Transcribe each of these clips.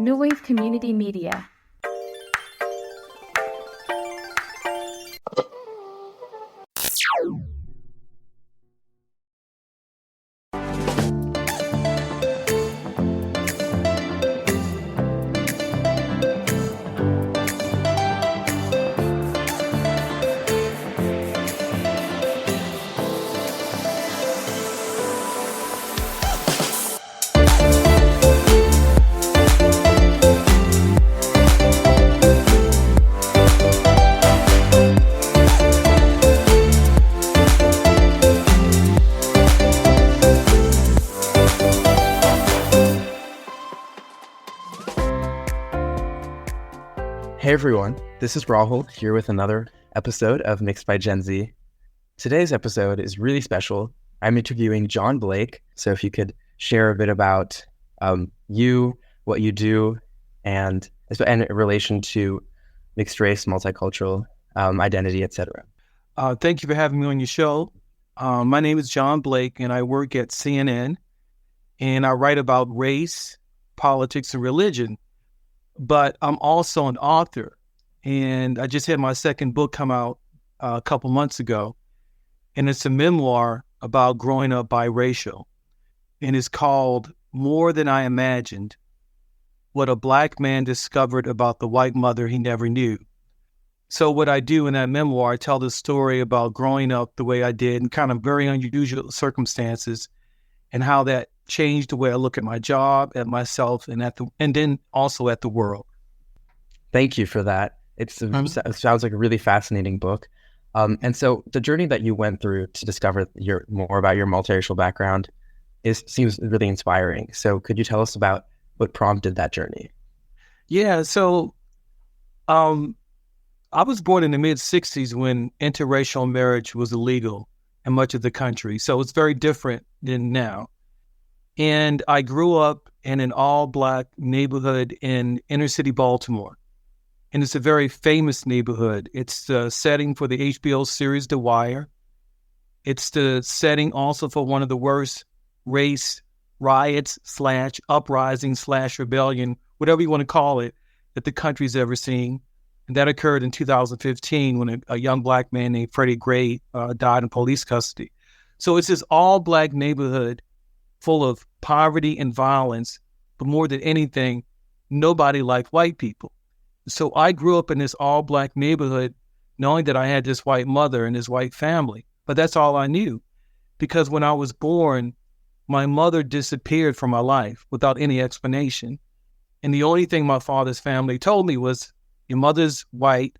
New Wave Community Media. Hey everyone, this is Rahul here with another episode of Mixed by Gen Z. Today's episode is really special. I'm interviewing John Blake. So if you could share a bit about you, what you do, and in relation to mixed race, multicultural identity, etc. Thank you for having me on your show. My name is John Blake, and I work at CNN, and I write about race, politics, and religion. But I'm also an author, and I just had my second book come out a couple months ago, and it's a memoir about growing up biracial, and it's called More Than I Imagined: What a Black Man Discovered About the White Mother He Never Knew. So what I do in that memoir, I tell the story about growing up the way I did in kind of very unusual circumstances, and how that changed the way I look at my job, at myself, and then also at the world. Thank you for that. It sounds like a really fascinating book. And so the journey that you went through to discover more about your multiracial background seems really inspiring. So could you tell us about what prompted that journey? Yeah, so I was born in the mid-'60s when interracial marriage was illegal in much of the country. So it's very different than now. And I grew up in an all-Black neighborhood in inner-city Baltimore. And it's a very famous neighborhood. It's the setting for the HBO series The Wire. It's the setting also for one of the worst race riots / uprising / rebellion, whatever you want to call it, that the country's ever seen. And that occurred in 2015 when a young Black man named Freddie Gray died in police custody. So it's this all-Black neighborhood full of poverty and violence, but more than anything, nobody liked white people. So I grew up in this all-Black neighborhood knowing that I had this white mother and this white family, but that's all I knew. Because when I was born, my mother disappeared from my life without any explanation. And the only thing my father's family told me was, your mother's white,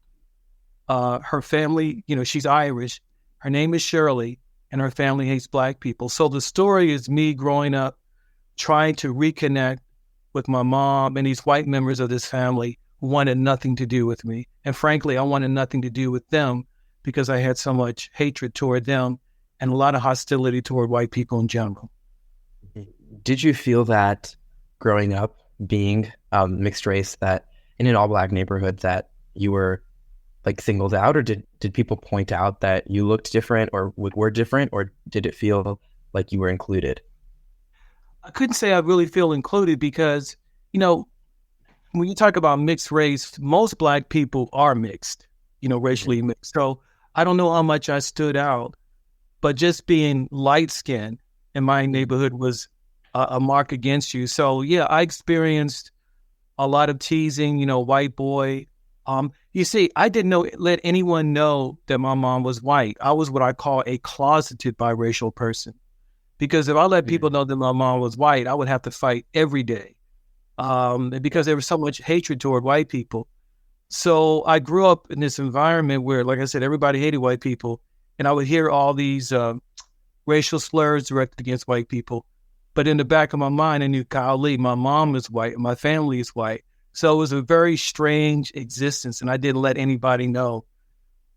her family, she's Irish, her name is Shirley, and her family hates Black people. So the story is me growing up, trying to reconnect with my mom and these white members of this family who wanted nothing to do with me. And frankly, I wanted nothing to do with them because I had so much hatred toward them and a lot of hostility toward white people in general. Did you feel that growing up, being mixed race, that in an all-Black neighborhood, that you were singled out, or did people point out that you looked different or were different, or did it feel like you were included? I couldn't say I really feel included because, when you talk about mixed race, most Black people are mixed, racially mixed. So I don't know how much I stood out, but just being light-skinned in my neighborhood was a mark against you. So yeah, I experienced a lot of teasing, white boy. You see, I didn't let anyone know that my mom was white. I was what I call a closeted biracial person. Because if I let people know that my mom was white, I would have to fight every day. Because there was so much hatred toward white people. So I grew up in this environment where, like I said, everybody hated white people. And I would hear all these racial slurs directed against white people. But in the back of my mind, I knew, golly, my mom is white and my family is white. So it was a very strange existence. And I didn't let anybody know,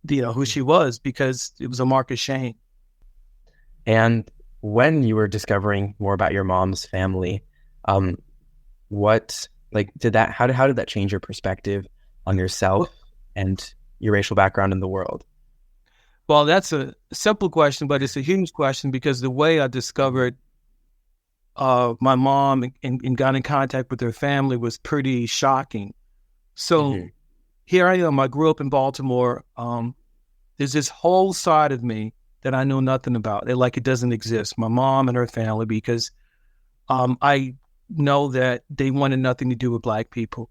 who she was, because it was a mark of shame. And when you were discovering more about your mom's family, how did that change your perspective on yourself and your racial background in the world? Well, that's a simple question, but it's a huge question because the way I discovered my mom and got in contact with her family was pretty shocking. So here I am. I grew up in Baltimore. There's this whole side of me that I know nothing about. It doesn't exist. My mom and her family, because I know that they wanted nothing to do with Black people.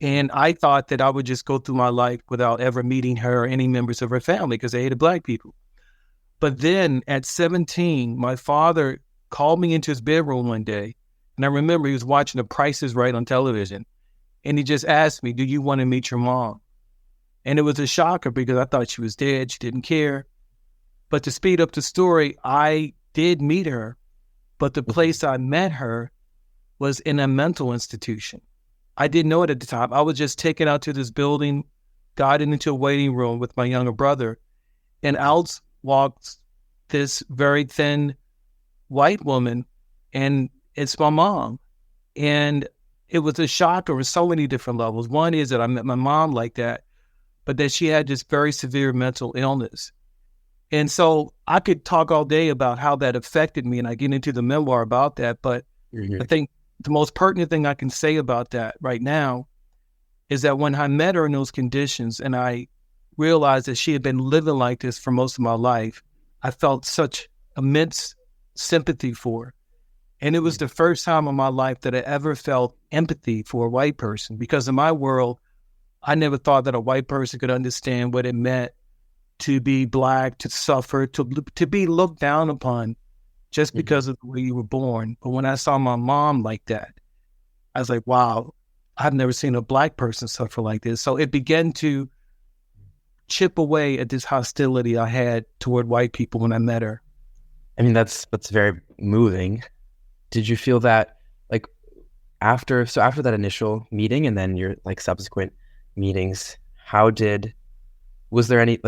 And I thought that I would just go through my life without ever meeting her or any members of her family because they hated Black people. But then at 17, my father called me into his bedroom one day. And I remember he was watching The Price is Right on television. And he just asked me, "Do you want to meet your mom?" And it was a shocker because I thought she was dead. She didn't care. But to speed up the story, I did meet her. But the place I met her was in a mental institution. I didn't know it at the time. I was just taken out to this building, got into a waiting room with my younger brother, and out walked this very thin white woman, and it's my mom. And it was a shocker on so many different levels. One is that I met my mom like that, but that she had this very severe mental illness. And so I could talk all day about how that affected me, and I get into the memoir about that. But I think the most pertinent thing I can say about that right now is that when I met her in those conditions and I realized that she had been living like this for most of my life, I felt such immense sympathy for her. And it was the first time in my life that I ever felt empathy for a white person, because in my world, I never thought that a white person could understand what it meant to be Black, to suffer, to be looked down upon just because of the way you were born. But when I saw my mom like that, I was like, wow, I've never seen a Black person suffer like this. So it began to chip away at this hostility I had toward white people when I met her. I mean, that's very moving. Did you feel that after that initial meeting and then your subsequent meetings, was there any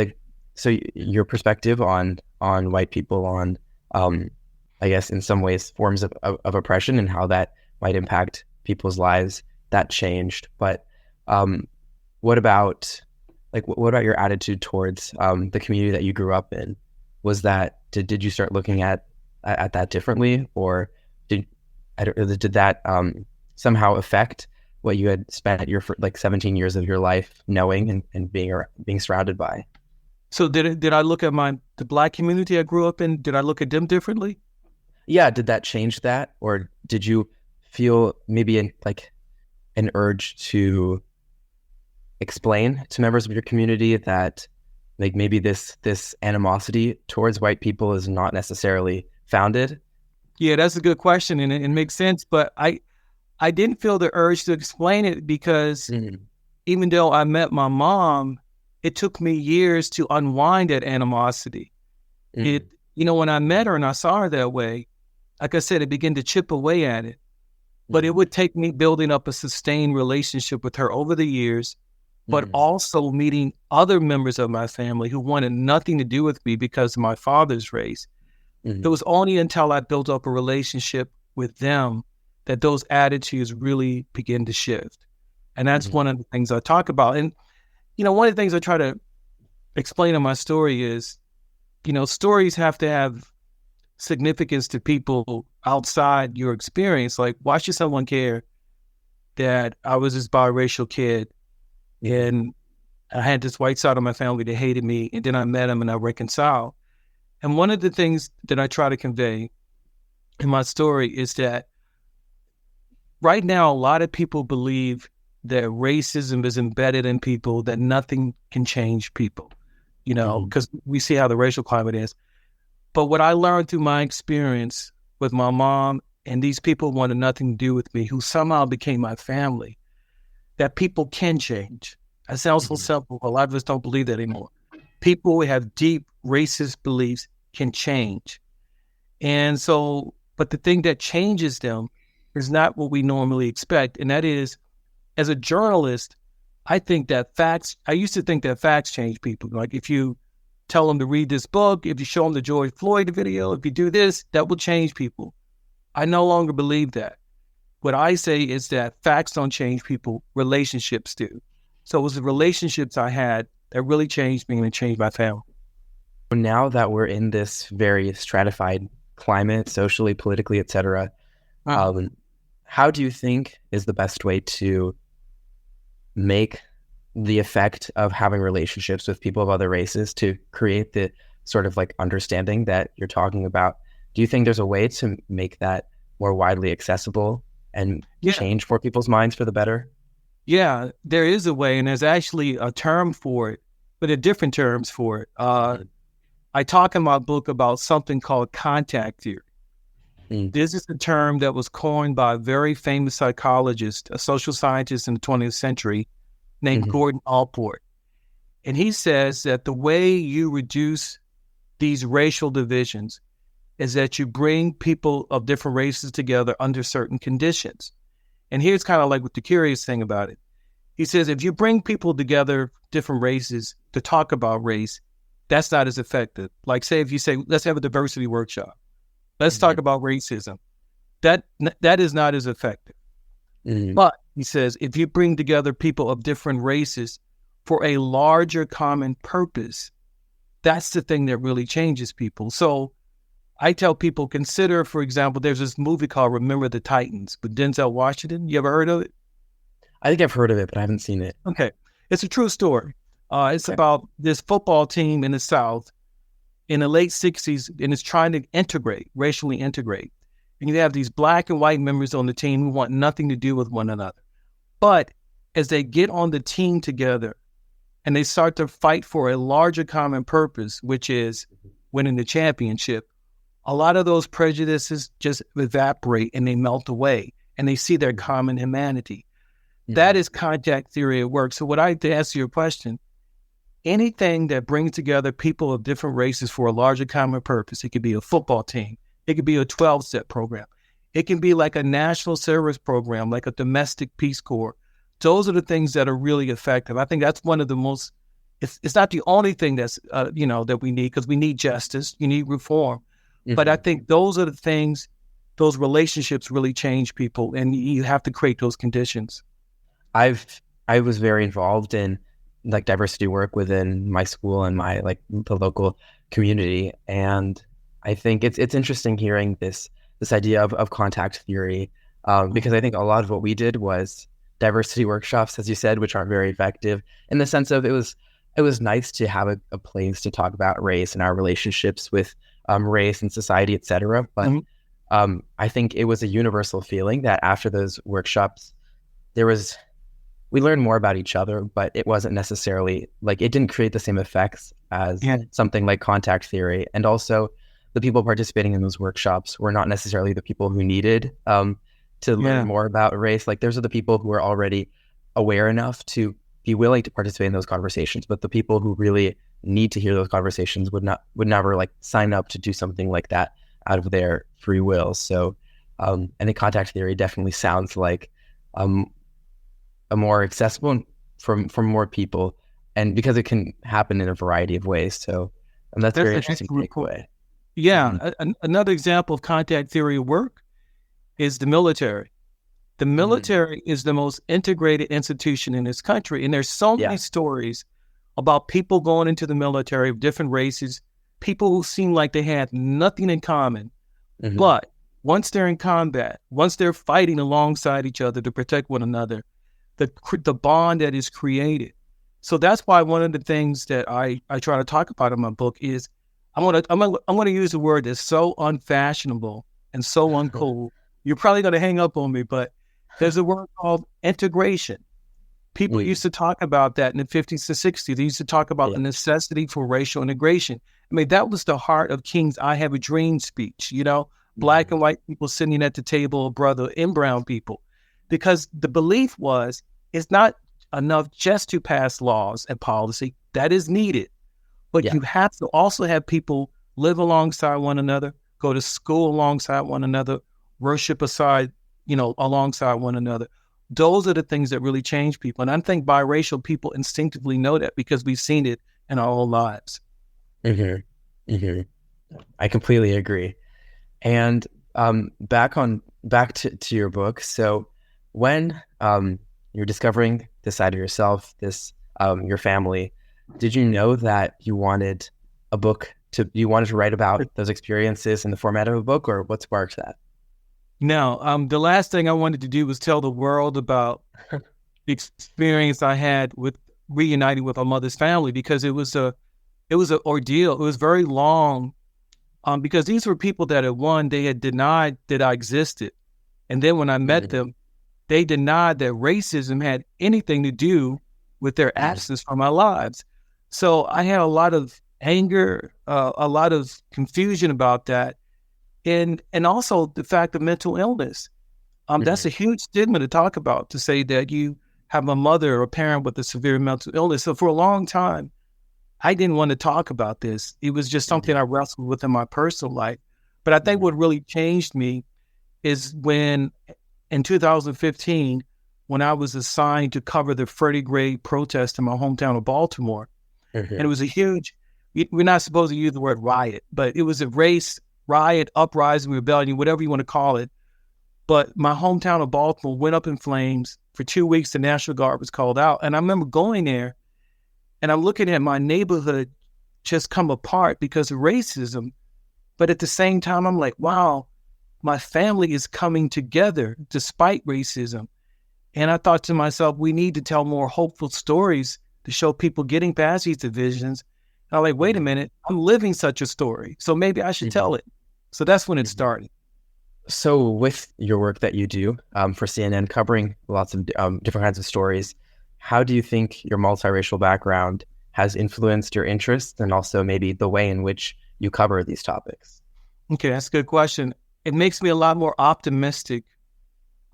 your perspective on white people, on I guess in some ways forms of oppression and how that might impact people's lives, that changed. But what about your attitude towards the community that you grew up in? Was that did you start looking at that differently, or did that somehow affect what you had spent your 17 years of your life knowing and being surrounded by? So did I look at the Black community I grew up in? Did I look at them differently? Yeah, did that change that, or did you feel maybe an urge to explain to members of your community that maybe this animosity towards white people is not necessarily founded? Yeah, that's a good question, and it makes sense. But I didn't feel the urge to explain it because even though I met my mom, it took me years to unwind that animosity. When I met her and I saw her that way, like I said, it began to chip away at it. But it would take me building up a sustained relationship with her over the years, but also meeting other members of my family who wanted nothing to do with me because of my father's race. It was only until I built up a relationship with them that those attitudes really begin to shift. And that's one of the things I talk about. And, one of the things I try to explain in my story is, stories have to have significance to people outside your experience. Like, why should someone care that I was this biracial kid and I had this white side of my family that hated me, and then I met him and I reconciled? And one of the things that I try to convey in my story is that right now, a lot of people believe that racism is embedded in people, that nothing can change people, because we see how the racial climate is. But what I learned through my experience with my mom and these people wanted nothing to do with me, who somehow became my family, that people can change. It sounds so simple, but a lot of us don't believe that anymore. People who have deep racist beliefs can change. And so, but the thing that changes them is not what we normally expect. And that is, as a journalist, I used to think that facts change people. Like if you tell them to read this book, if you show them the George Floyd video, if you do this, that will change people. I no longer believe that. What I say is that facts don't change people, relationships do. So it was the relationships I had that really changed me and it changed my family. Now that we're in this very stratified climate, socially, politically, etc., Um, how do you think is the best way to make the effect of having relationships with people of other races to create the sort of like understanding that you're talking about? Do you think there's a way to make that more widely accessible and Yeah. change for people's minds for the better? Yeah, there is a way, and there's actually a term for it, but there are different terms for it. I talk in my book about something called contact theory. This is a term that was coined by a very famous psychologist, a social scientist in the 20th century named Gordon Allport. And he says that the way you reduce these racial divisions is that you bring people of different races together under certain conditions. And here's kind of like what the curious thing about it. He says, if you bring people together, different races, to talk about race, that's not as effective. Like say, if you say, let's have a diversity workshop. Let's talk about racism. That is not as effective. But he says, if you bring together people of different races for a larger common purpose, that's the thing that really changes people. So I tell people, consider, for example, there's this movie called Remember the Titans with Denzel Washington. You ever heard of it? I think I've heard of it, but I haven't seen it. Okay. It's a true story. It's about this football team in the South in the late 60s, and it's trying to racially integrate. And you have these black and white members on the team who want nothing to do with one another. But as they get on the team together and they start to fight for a larger common purpose, which is winning the championship, a lot of those prejudices just evaporate and they melt away and they see their common humanity. That is contact theory at work. So to answer your question, anything that brings together people of different races for a larger common purpose, it could be a football team, it could be a 12-step program, it can be like a national service program, like a domestic Peace Corps. Those are the things that are really effective. I think that's one of the most, it's not the only thing that's, that we need, because we need justice, you need reform. But I think those are the things, those relationships really change people, and you have to create those conditions. I was very involved in like diversity work within my school and my the local community, and I think it's interesting hearing this idea of contact theory, because I think a lot of what we did was diversity workshops, as you said, which aren't very effective in the sense of it was nice to have a place to talk about race and our relationships with race and society, etc. But I think it was a universal feeling that after those workshops, we learned more about each other, but it wasn't necessarily it didn't create the same effects as something like contact theory. And also the people participating in those workshops were not necessarily the people who needed to learn more about race. Like those are the people who are already aware enough to be willing to participate in those conversations, but the people who really need to hear those conversations would never sign up to do something like that out of their free will. So I think contact theory definitely sounds like a more accessible from more people, and because it can happen in a variety of ways. So that's very interesting takeaway. Yeah. Another example of contact theory at work is the military. The military is the most integrated institution in this country. And there's so many stories about people going into the military of different races, people who seem like they had nothing in common. But once they're in combat, once they're fighting alongside each other to protect one another, the bond that is created. So that's why one of the things that I try to talk about in my book is I'm gonna use a word that's so unfashionable and so uncool. You're probably gonna hang up on me, but there's a word called integration. People used to talk about that in the 50s to 60s. They used to talk about the necessity for racial integration. I mean, that was the heart of King's I Have a Dream speech, black and white people sitting at the table, brother, and brown people. Because the belief was it's not enough just to pass laws and policy. That is needed. But you have to also have people live alongside one another, go to school alongside one another, worship alongside one another. Those are the things that really change people. And I think biracial people instinctively know that because we've seen it in our whole lives. I completely agree. And back to your book. So when you're discovering this side of yourself, your family, did you know that you wanted to write about those experiences in the format of a book, or what sparked that? Now, the last thing I wanted to do was tell the world about the experience I had with reuniting with my mother's family, because it was an ordeal. It was very long, because these were people that they had denied that I existed. And then when I met them, they denied that racism had anything to do with their absence from our lives. So I had a lot of anger, a lot of confusion about that. And also the fact of mental illness. That's a huge stigma to talk about, to say that you have a mother or a parent with a severe mental illness. So for a long time, I didn't want to talk about this. It was just something I wrestled with in my personal life. But I think what really changed me is when, in 2015, when I was assigned to cover the Freddie Gray protest in my hometown of Baltimore. And it was a huge, we're not supposed to use the word riot, but it was a riot, uprising, rebellion, whatever you want to call it. But my hometown of Baltimore went up in flames. For 2 weeks, the National Guard was called out. And I remember going there, and I'm looking at my neighborhood just come apart because of racism. But at the same time, I'm like, wow, my family is coming together despite racism. And I thought to myself, we need to tell more hopeful stories to show people getting past these divisions. And I'm like, wait a minute, I'm living such a story, so maybe I should tell it. So that's when it started. So with your work that you do for CNN, covering lots of different kinds of stories, how do you think your multiracial background has influenced your interests and also maybe the way in which you cover these topics? Okay, that's a good question. It makes me a lot more optimistic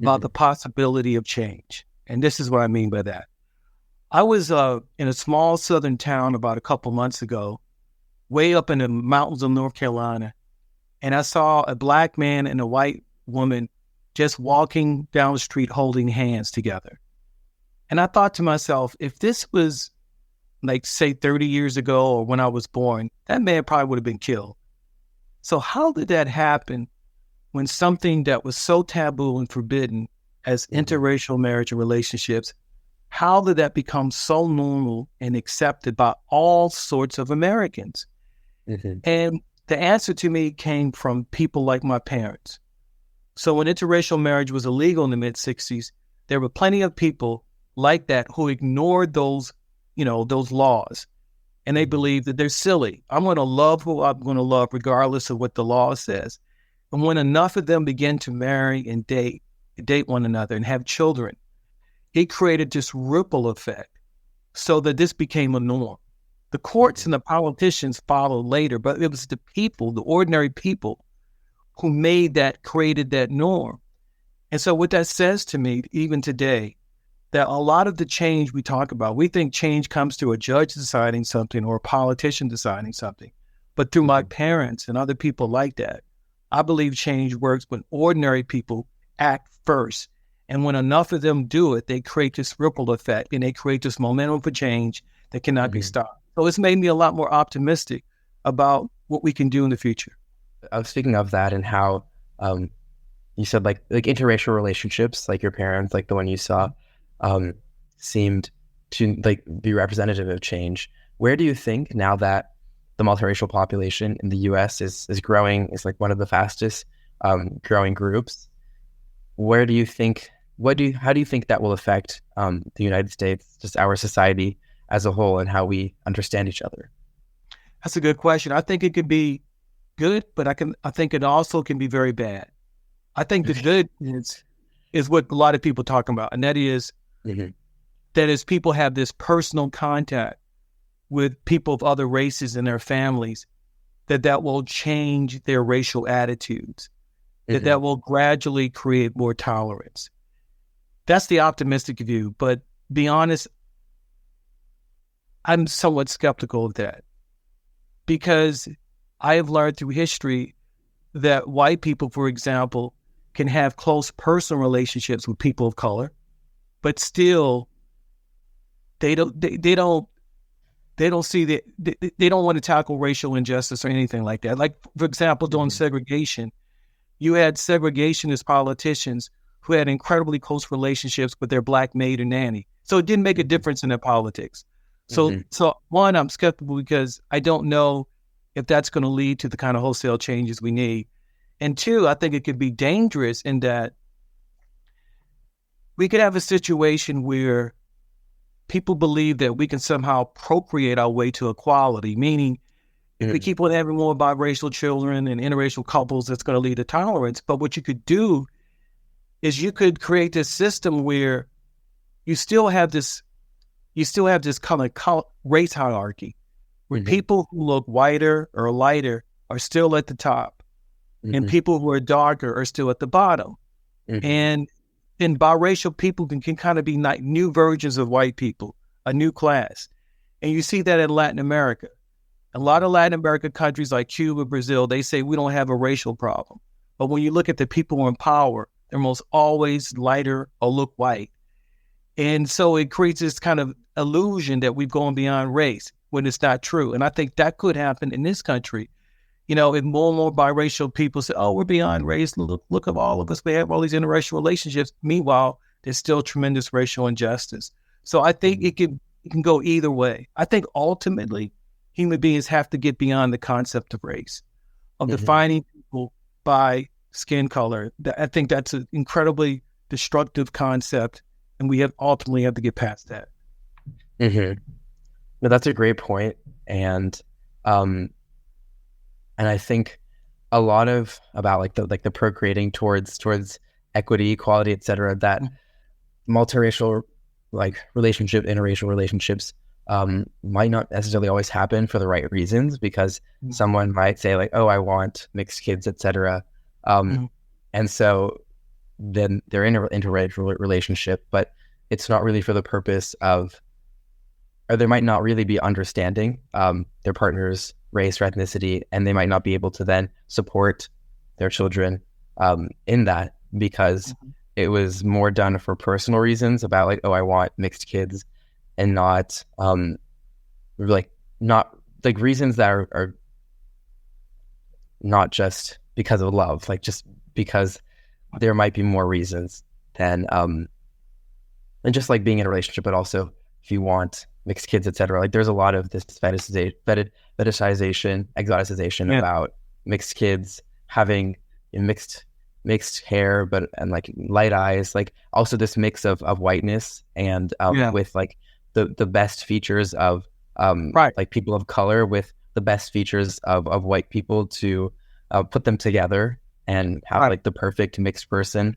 about the possibility of change. And this is what I mean by that. I was in a small southern town about a couple months ago, way up in the mountains of North Carolina, and I saw a Black man and a white woman just walking down the street holding hands together. And I thought to myself, if this was like, say, 30 years ago or when I was born, that man probably would have been killed. So how did that happen when something that was so taboo and forbidden as interracial marriage and relationships, how did that become so normal and accepted by all sorts of Americans? And the answer to me came from people like my parents. So when interracial marriage was illegal in the mid-60s, there were plenty of people like that who ignored those laws. And they believed that they're silly. I'm going to love who I'm going to love regardless of what the law says. And when enough of them began to marry and date one another and have children, it created this ripple effect so that this became a norm. The courts and the politicians followed later, but it was the people, the ordinary people, who created that norm. And so what that says to me, even today, that a lot of the change we talk about, we think change comes through a judge deciding something or a politician deciding something. But through my parents and other people like that, I believe change works when ordinary people act first. And when enough of them do it, they create this ripple effect and they create this momentum for change that cannot be stopped. So it's made me a lot more optimistic about what we can do in the future. I was speaking of that and how you said like interracial relationships, like your parents, like the one you saw, seemed to like be representative of change. Where do you think, now that the multiracial population in the U.S. is growing, is like one of the fastest growing groups, how do you think that will affect the United States, just our society as a whole, and how we understand each other? That's a good question. I think it could be good, but I think it also can be very bad. I think the good is what a lot of people talking about, and that is that as people have this personal contact with people of other races and their families, that will change their racial attitudes, that will gradually create more tolerance. That's the optimistic view, but be honest, I'm somewhat skeptical of that, because I have learned through history that white people, for example, can have close personal relationships with people of color, but still they don't see that, they don't want to tackle racial injustice or anything like that. Like, for example, during segregation, you had segregationist politicians who had incredibly close relationships with their Black maid or nanny. So it didn't make a difference in their politics. So one, I'm skeptical because I don't know if that's going to lead to the kind of wholesale changes we need. And two, I think it could be dangerous in that we could have a situation where people believe that we can somehow procreate our way to equality, meaning if we keep on having more biracial children and interracial couples, that's going to lead to tolerance. But what you could do is you could create this system where you still have this kind of race hierarchy, where people who look whiter or lighter are still at the top, and people who are darker are still at the bottom. And biracial people can kind of be like new versions of white people, a new class. And you see that in Latin America. A lot of Latin American countries like Cuba, Brazil, they say we don't have a racial problem. But when you look at the people in power, they're most always lighter or look white. And so it creates this kind of illusion that we've gone beyond race when it's not true. And I think that could happen in this country. You know, if more and more biracial people say, oh, we're beyond race, look at all of us, we have all these interracial relationships. Meanwhile, there's still tremendous racial injustice. So I think it can go either way. I think ultimately human beings have to get beyond the concept of race, of defining people by skin color. I think that's an incredibly destructive concept, and we ultimately have to get past that. No, that's a great point. And I think a lot about the procreating towards equity, equality, et cetera, that multiracial interracial relationships might not necessarily always happen for the right reasons, because someone might say like, oh, I want mixed kids, et cetera. And so then they're in an interracial relationship, but it's not really for the purpose of, or they might not really be understanding their partner's race or ethnicity, and they might not be able to then support their children in that, because it was more done for personal reasons about like, oh, I want mixed kids, and not reasons that are not just because of love, like just because there might be more reasons than just like being in a relationship, but also if you want mixed kids, etc. Like there's a lot of this fetishization, exoticization about mixed kids having mixed hair, and like light eyes, like also this mix of whiteness and with like the best features of like people of color with the best features of white people to put them together and have like the perfect mixed person.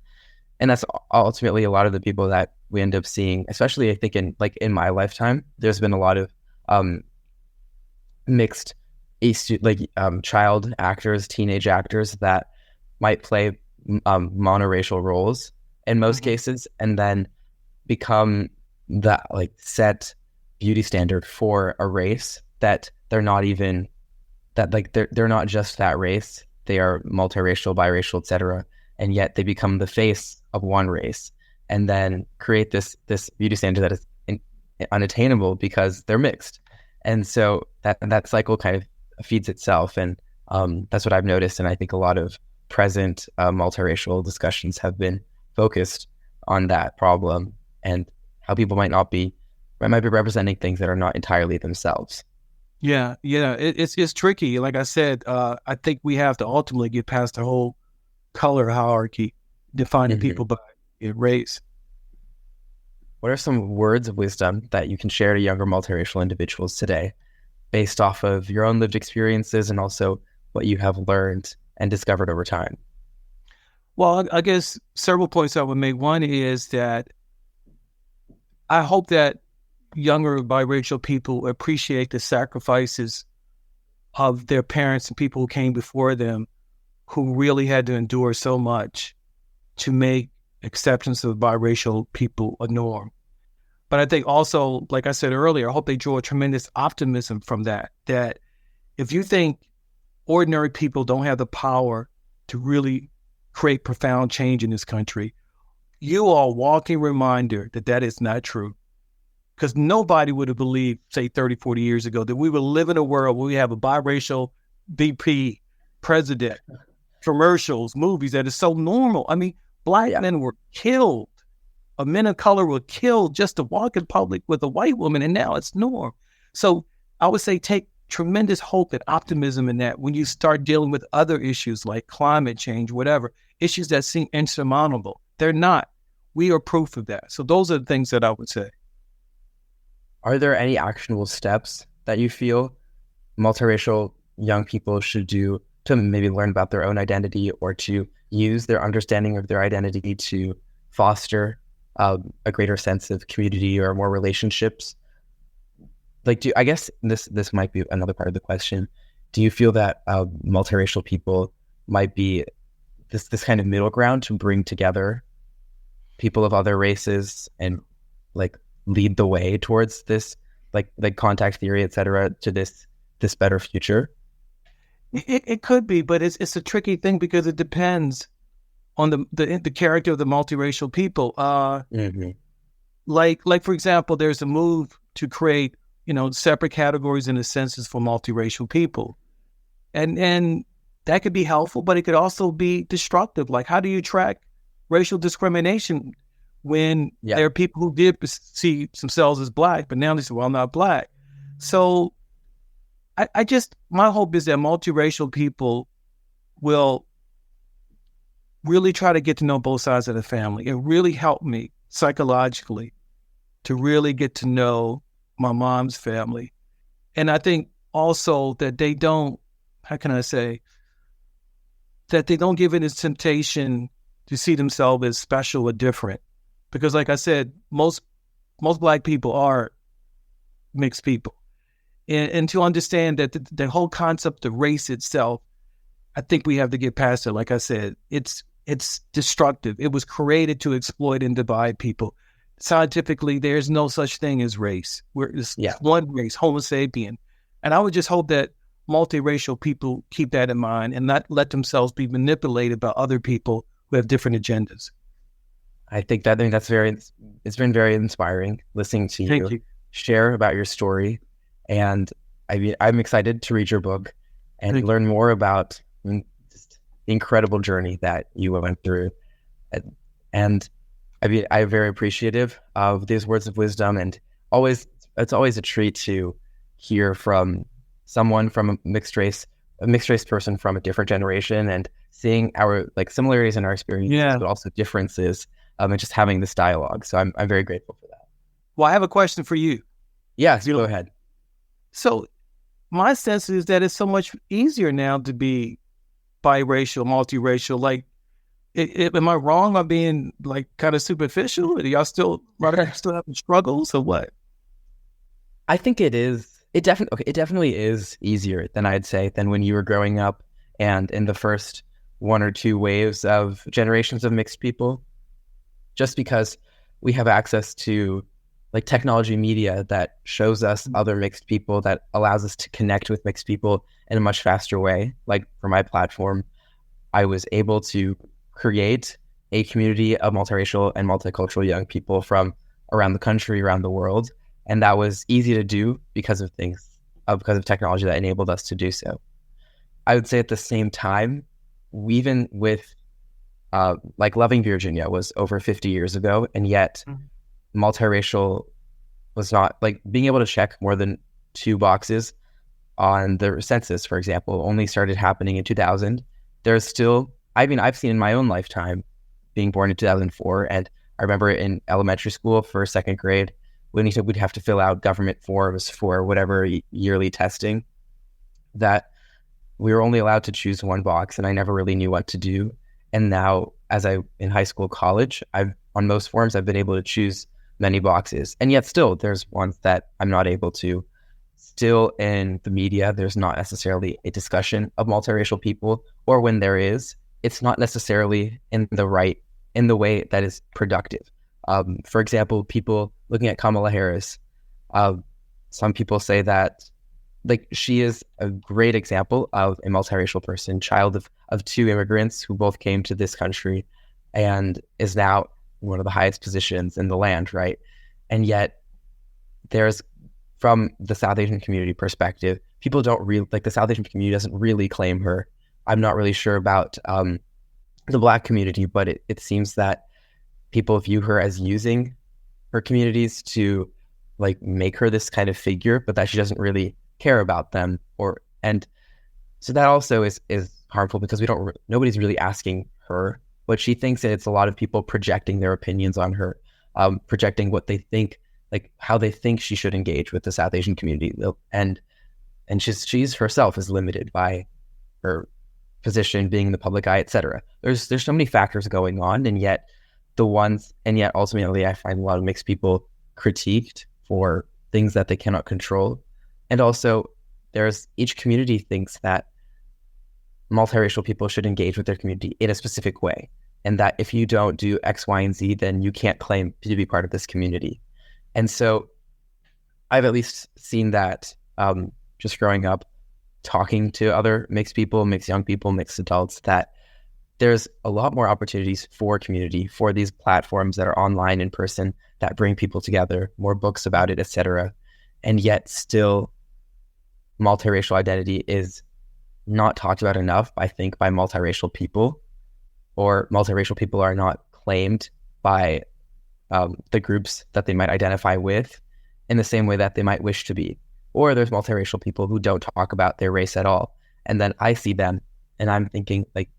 And that's ultimately a lot of the people that we end up seeing, especially I think in my lifetime, there's been a lot of mixed child actors, teenage actors that might play monoracial roles in most cases, and then become that like set beauty standard for a race that they're not even, that like they're not just that race, they are multiracial, biracial, etc. And yet they become the face of one race, and then create this beauty standard that is unattainable because they're mixed. And so that cycle kind of feeds itself, and that's what I've noticed. And I think a lot of present multiracial discussions have been focused on that problem and how people might be representing things that are not entirely themselves. Yeah, it's tricky. Like I said, I think we have to ultimately get past the whole color hierarchy, defining people by race. What are some words of wisdom that you can share to younger multiracial individuals today, based off of your own lived experiences and also what you have learned and discovered over time? Well, I guess several points I would make. One is that I hope that younger biracial people appreciate the sacrifices of their parents and people who came before them, who really had to endure so much to make acceptance of biracial people a norm. But I think also, like I said earlier, I hope they draw a tremendous optimism from that if you think ordinary people don't have the power to really create profound change in this country, you are a walking reminder that is not true. Because nobody would have believed, say 30, 40 years ago, that we would live in a world where we have a biracial VP, president, commercials, movies that is so normal. I mean, black men were killed. Men of color were killed just to walk in public with a white woman, and now it's norm. So I would say take tremendous hope and optimism in that when you start dealing with other issues like climate change, whatever, issues that seem insurmountable. They're not. We are proof of that. So those are the things that I would say. Are there any actionable steps that you feel multiracial young people should do to maybe learn about their own identity or to use their understanding of their identity to foster a greater sense of community or more relationships? Like, I guess this might be another part of the question. Do you feel that multiracial people might be this kind of middle ground to bring together people of other races and like lead the way towards this like contact theory, et cetera, to this better future? It could be, but it's a tricky thing because it depends on the character of the multiracial people. Like for example, there's a move to create separate categories in the census for multiracial people, and that could be helpful, but it could also be destructive. Like, how do you track racial discrimination when there are people who did see themselves as Black, but now they say, well, I'm not Black. So my hope is that multiracial people will really try to get to know both sides of the family. It really helped me psychologically to really get to know my mom's family. And I think also that they don't, that they don't give in this temptation to see themselves as special or different. Because like I said, most Black people are mixed people. And to understand that the whole concept of race itself, I think we have to get past it. Like I said, it's destructive. It was created to exploit and divide people. Scientifically, there's no such thing as race. It's one race, Homo sapien. And I would just hope that multiracial people keep that in mind and not let themselves be manipulated by other people who have different agendas. I think it's been very inspiring listening to you share about your story. And I'm excited to read your book and learn more about just the incredible journey that you went through. And I'm very appreciative of these words of wisdom, and it's always a treat to hear from someone from a mixed race person from a different generation, and seeing our similarities in our experiences, but also differences, and just having this dialogue. So I'm very grateful for that. Well, I have a question for you. Yes, go ahead. So my sense is that it's so much easier now to be biracial, multiracial. Like, am I wrong? Am I being kind of superficial? Are y'all still having struggles or what? I think it is. It definitely is easier than I'd say than when you were growing up and in the first one or two waves of generations of mixed people, just because we have access to technology media that shows us other mixed people, that allows us to connect with mixed people in a much faster way. Like for my platform, I was able to create a community of multiracial and multicultural young people from around the country, around the world. And that was easy to do because of technology that enabled us to do so. I would say at the same time, even with Loving Virginia was over 50 years ago, and yet multiracial was not being able to check more than 2 boxes on the census, for example, only started happening in 2000. There's still, I've seen in my own lifetime, being born in 2004, and I remember in elementary school for 2nd grade, when we'd have to fill out government forms for whatever yearly testing, that we were only allowed to choose 1 box, and I never really knew what to do. And now, in high school, college, on most forms, I've been able to choose many boxes, and yet still there's ones that I'm not able to. Still in the media, there's not necessarily a discussion of multiracial people, or when there is, it's not necessarily in the way that is productive. For example, people looking at Kamala Harris, some people say that she is a great example of a multiracial person, child of 2 immigrants who both came to this country, and is now one of the highest positions in the land, right? And yet there's, from the South Asian community perspective, people don't really, the South Asian community doesn't really claim her. I'm not really sure about the Black community, but it seems that people view her as using her communities to make her this kind of figure, but that she doesn't really care about them, and so that also is harmful because nobody's really asking her what she thinks. It's a lot of people projecting their opinions on her, projecting what they think, like how they think she should engage with the South Asian community, and she's herself is limited by her position, being in the public eye, etc. There's so many factors going on, and yet ultimately I find a lot of mixed people critiqued for things that they cannot control. And also each community thinks that multiracial people should engage with their community in a specific way, and that if you don't do X, Y, and Z, then you can't claim to be part of this community. And so I've at least seen that just growing up, talking to other mixed people, mixed young people, mixed adults, that there's a lot more opportunities for community, for these platforms that are online, in person, that bring people together, more books about it, etc. And yet still multiracial identity is not talked about enough, I think, by multiracial people, or multiracial people are not claimed by the groups that they might identify with in the same way that they might wish to be. Or there's multiracial people who don't talk about their race at all. And then I see them and I'm thinking, like,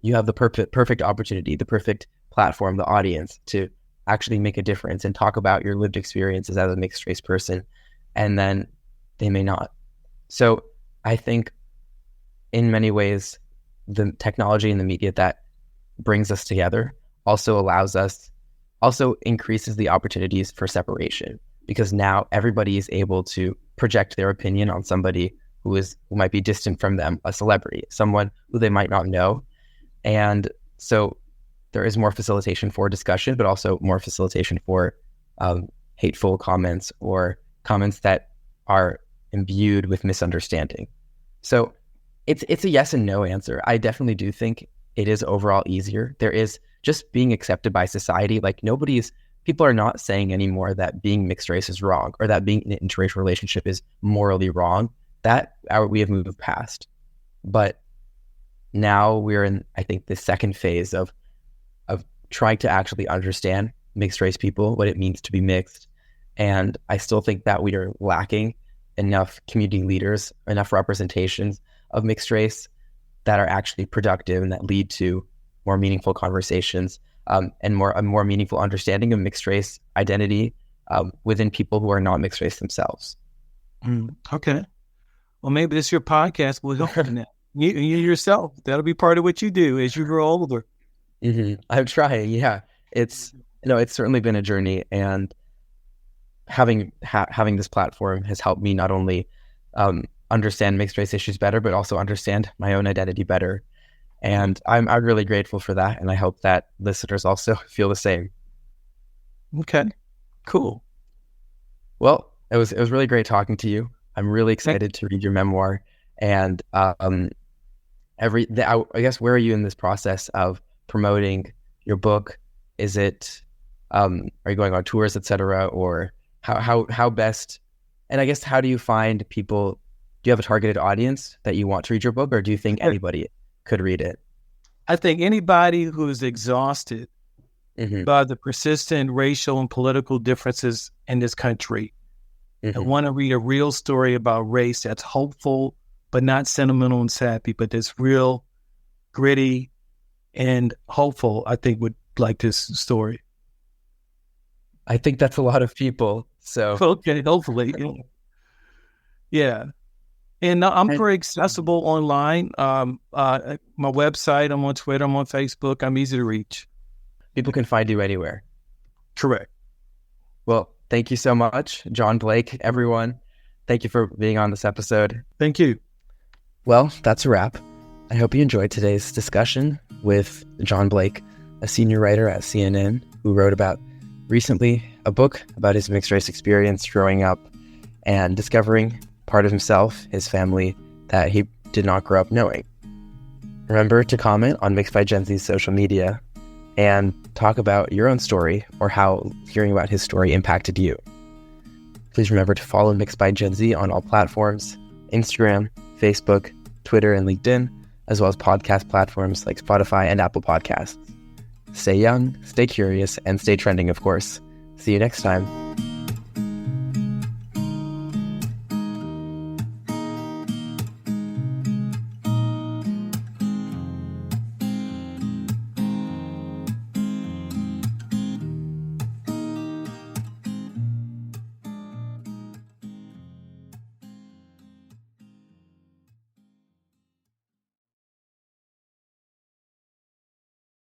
you have the perfect opportunity, the perfect platform, the audience to actually make a difference and talk about your lived experiences as a mixed race person. And then they may not. So I think in many ways, the technology and the media that brings us together also increases the opportunities for separation, because now everybody is able to project their opinion on somebody who might be distant from them, a celebrity, someone who they might not know. And so there is more facilitation for discussion, but also more facilitation for hateful comments or comments that are imbued with misunderstanding. So it's a yes and no answer. I definitely do think it is overall easier. There is just being accepted by society. Like people are not saying anymore that being mixed race is wrong, or that being in an interracial relationship is morally wrong. That we have moved past. But now we're in, I think, the second phase of trying to actually understand mixed race people, what it means to be mixed. And I still think that we are lacking enough community leaders, enough representations of mixed race that are actually productive and that lead to more meaningful conversations, and a more meaningful understanding of mixed race identity within people who are not mixed race themselves. Okay. Well, maybe this your podcast will help in that. You yourself, that'll be part of what you do as you grow older. Mm-hmm. I'm trying. Yeah, it's certainly been a journey, and having this platform has helped me not only understand mixed race issues better, but also understand my own identity better. And I'm really grateful for that, and I hope that listeners also feel the same. Okay, cool. Well, it was really great talking to you. I'm really excited to read your memoir, and I guess, where are you in this process of promoting your book? Is it are you going on tours, etc., or how best? And I guess, how do you find people? Do you have a targeted audience that you want to read your book, or do you think anybody could read it? I think anybody who is exhausted by the persistent racial and political differences in this country and want to read a real story about race that's hopeful, but not sentimental and sappy, but that's real, gritty, and hopeful, I think would like this story. I think that's a lot of people. So okay, hopefully. Yeah. And I'm very accessible online. My website, I'm on Twitter, I'm on Facebook. I'm easy to reach. People can find you anywhere. Correct. Well, thank you so much, John Blake, everyone. Thank you for being on this episode. Thank you. Well, that's a wrap. I hope you enjoyed today's discussion with John Blake, a senior writer at CNN who wrote about recently a book about his mixed race experience growing up and discovering part of himself, his family, that he did not grow up knowing. Remember to comment on Mixed by Gen Z's social media and talk about your own story or how hearing about his story impacted you. Please remember to follow Mixed by Gen Z on all platforms: Instagram, Facebook, Twitter, and LinkedIn, as well as podcast platforms like Spotify and Apple Podcasts. Stay young, stay curious, and stay trending, of course. See you next time.